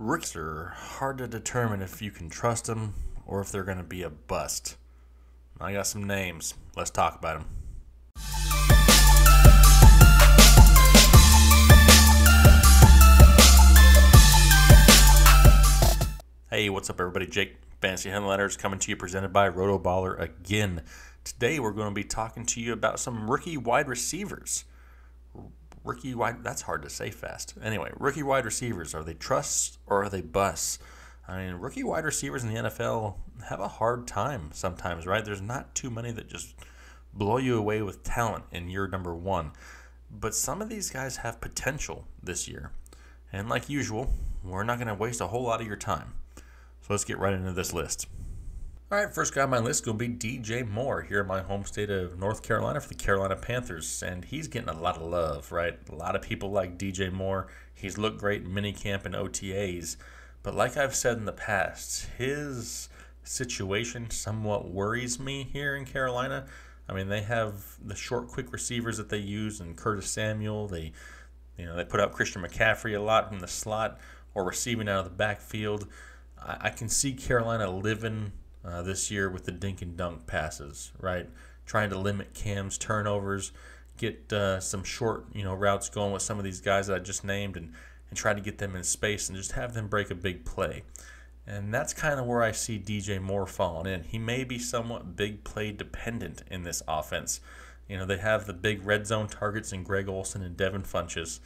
Rookies are hard to determine if you can trust them or if they're going to be a bust. I got some names. Let's talk about them. Hey, what's up, everybody? Jake, Fantasy Headliners, coming to you, presented by RotoBaller again. Today, we're going to be talking to you about some rookie wide receivers. That's hard to say fast. Anyway, rookie wide receivers, are they trusts or are they busts? I mean, rookie wide receivers in the NFL have a hard time sometimes, right? There's not too many that just blow you away with talent in year number one. But some of these guys have potential this year. And like usual, we're not going to waste a whole lot of your time. So let's get right into this list. All right, first guy on my list is going to be DJ Moore here in my home state of North Carolina for the Carolina Panthers. And he's getting a lot of love, right? A lot of people like DJ Moore. He's looked great in minicamp and OTAs. But like I've said in the past, his situation somewhat worries me here in Carolina. I mean, they have the short, quick receivers that they use, and Curtis Samuel. They put out Christian McCaffrey a lot in the slot or receiving out of the backfield. I can see Carolina living this year with the dink and dunk passes, right? Trying to limit Cam's turnovers, get some short, routes going with some of these guys that I just named, and try to get them in space and just have them break a big play. And that's kind of where I see DJ Moore falling in. He may be somewhat big play dependent in this offense. They have the big red zone targets in Greg Olsen and Devin Funchess.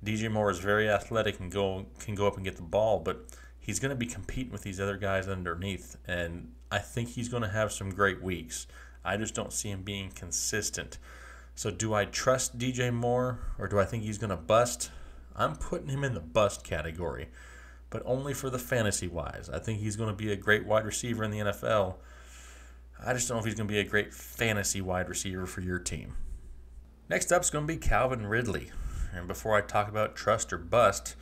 DJ Moore is very athletic and can go up and get the ball, but he's going to be competing with these other guys underneath, and I think he's going to have some great weeks. I just don't see him being consistent. So do I trust DJ Moore, or do I think he's going to bust? I'm putting him in the bust category, but only for the fantasy-wise. I think he's going to be a great wide receiver in the NFL. I just don't know if he's going to be a great fantasy wide receiver for your team. Next up is going to be Calvin Ridley. And before I talk about trust or bust,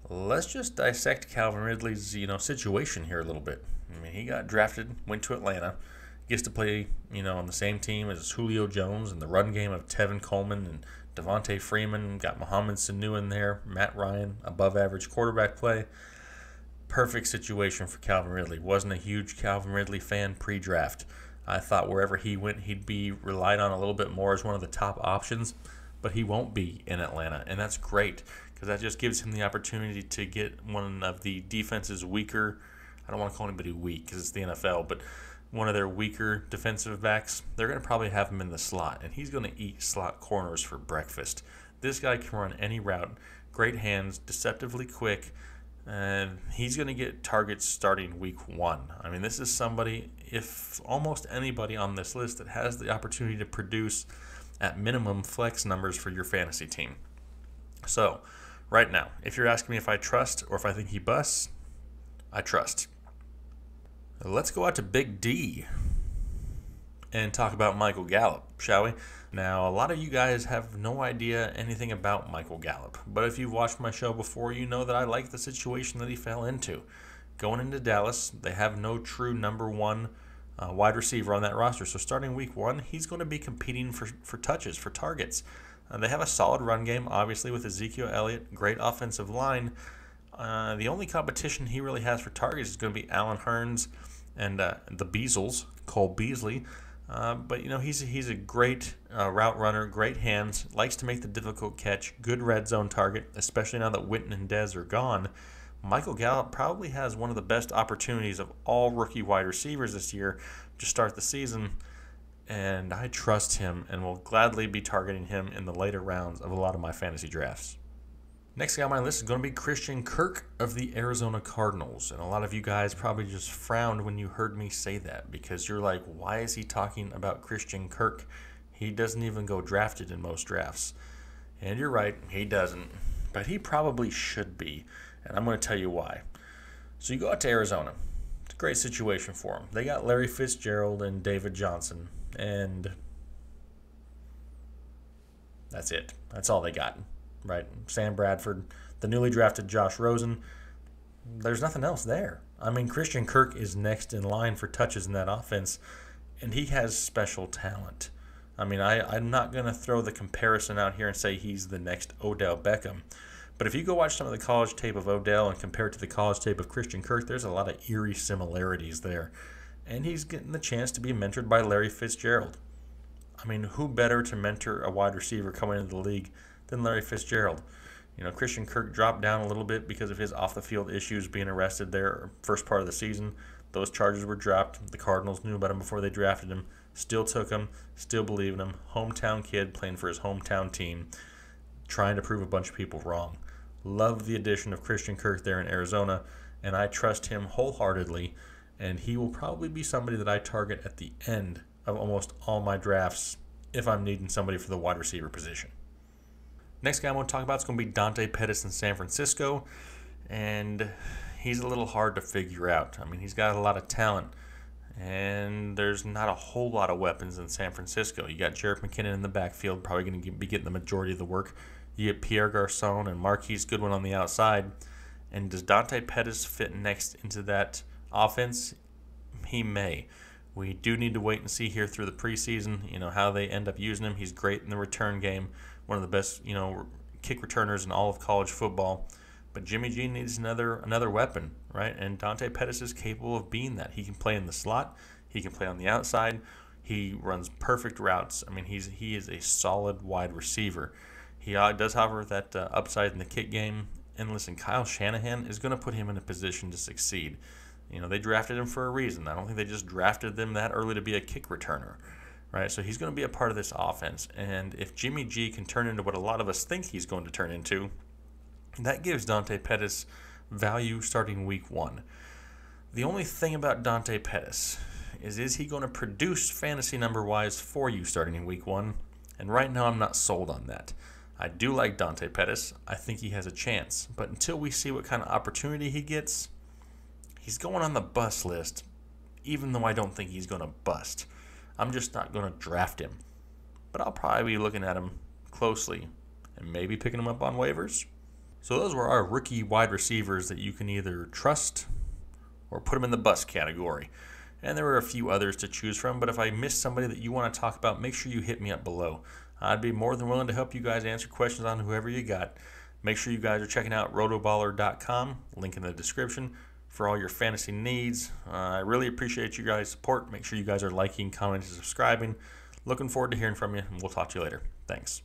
let's just dissect Calvin Ridley's situation here a little bit. I mean, he got drafted, went to Atlanta, gets to play on the same team as Julio Jones and the run game of Tevin Coleman and Devontae Freeman. Got Mohamed Sanu in there, Matt Ryan, above average quarterback play. Perfect situation for Calvin Ridley. Wasn't a huge Calvin Ridley fan pre-draft. I thought wherever he went, he'd be relied on a little bit more as one of the top options, but he won't be in Atlanta, and that's great because that just gives him the opportunity to get one of the defense's weaker, I don't want to call anybody weak because it's the NFL, but one of their weaker defensive backs. They're going to probably have him in the slot, and he's going to eat slot corners for breakfast. This guy can run any route, great hands, deceptively quick, and he's going to get targets starting week one. I mean, this is somebody, if almost anybody on this list, that has the opportunity to produce at minimum flex numbers for your fantasy team. So, right now, if you're asking me if I trust or if I think he busts, I trust. Let's go out to Big D and talk about Michael Gallup, shall we? Now, a lot of you guys have no idea anything about Michael Gallup, but if you've watched my show before, you know that I like the situation that he fell into. Going into Dallas, they have no true number one wide receiver on that roster, so starting week one, he's going to be competing for touches, for targets. They have a solid run game, obviously, with Ezekiel Elliott, great offensive line. The only competition he really has for targets is going to be Allen Hurns and the Beasles, Cole Beasley. But he's a great route runner, great hands, likes to make the difficult catch, good red zone target, especially now that Witten and Dez are gone. Michael Gallup probably has one of the best opportunities of all rookie wide receivers this year to start the season, and I trust him and will gladly be targeting him in the later rounds of a lot of my fantasy drafts. Next guy on my list is going to be Christian Kirk of the Arizona Cardinals. And a lot of you guys probably just frowned when you heard me say that because you're like, why is he talking about Christian Kirk? He doesn't even go drafted in most drafts. And you're right, he doesn't. But he probably should be. And I'm going to tell you why. So you go out to Arizona. It's a great situation for him. They got Larry Fitzgerald and David Johnson. And that's it. That's all they got. Right, Sam Bradford, the newly drafted Josh Rosen. There's nothing else there. I mean, Christian Kirk is next in line for touches in that offense, and he has special talent. I mean, I'm not going to throw the comparison out here and say he's the next Odell Beckham, But if you go watch some of the college tape of Odell and compare it to the college tape of Christian Kirk, there's a lot of eerie similarities there. And he's getting the chance to be mentored by Larry Fitzgerald. I mean, who better to mentor a wide receiver coming into the league than Larry Fitzgerald? You know, Christian Kirk dropped down a little bit because of his off-the-field issues, being arrested there first part of the season. Those charges were dropped. The Cardinals knew about him before they drafted him. Still took him. Still believe in him. Hometown kid playing for his hometown team, trying to prove a bunch of people wrong. Love the addition of Christian Kirk there in Arizona, and I trust him wholeheartedly, and he will probably be somebody that I target at the end of almost all my drafts if I'm needing somebody for the wide receiver position. Next guy I want to talk about is going to be Dante Pettis in San Francisco, and he's a little hard to figure out. I mean, he's got a lot of talent, and there's not a whole lot of weapons in San Francisco. You got Jerick McKinnon in the backfield, probably going to be getting the majority of the work. You get Pierre Garçon and Marquise Goodwin on the outside. And does Dante Pettis fit next into that offense? He may. We do need to wait and see here through the preseason, how they end up using him. He's great in the return game, one of the best, kick returners in all of college football. But Jimmy G needs another weapon, right? And Dante Pettis is capable of being that. He can play in the slot. He can play on the outside. He runs perfect routes. I mean, he is a solid wide receiver. He does, however, that upside in the kick game. And listen, Kyle Shanahan is going to put him in a position to succeed. They drafted him for a reason. I don't think they just drafted them that early to be a kick returner, right? So he's going to be a part of this offense. And if Jimmy G can turn into what a lot of us think he's going to turn into, that gives Dante Pettis value starting week 1. The only thing about Dante Pettis is he going to produce fantasy number-wise for you starting in week 1? And right now I'm not sold on that. I do like Dante Pettis. I think he has a chance. But until we see what kind of opportunity he gets, he's going on the bust list, even though I don't think he's going to bust. I'm just not going to draft him. But I'll probably be looking at him closely and maybe picking him up on waivers. So those were our rookie wide receivers that you can either trust or put them in the bust category. And there were a few others to choose from, but if I missed somebody that you want to talk about, make sure you hit me up below. I'd be more than willing to help you guys answer questions on whoever you got. Make sure you guys are checking out rotoballer.com, link in the description, for all your fantasy needs. I really appreciate you guys' support. Make sure you guys are liking, commenting, and subscribing. Looking forward to hearing from you, and we'll talk to you later. Thanks.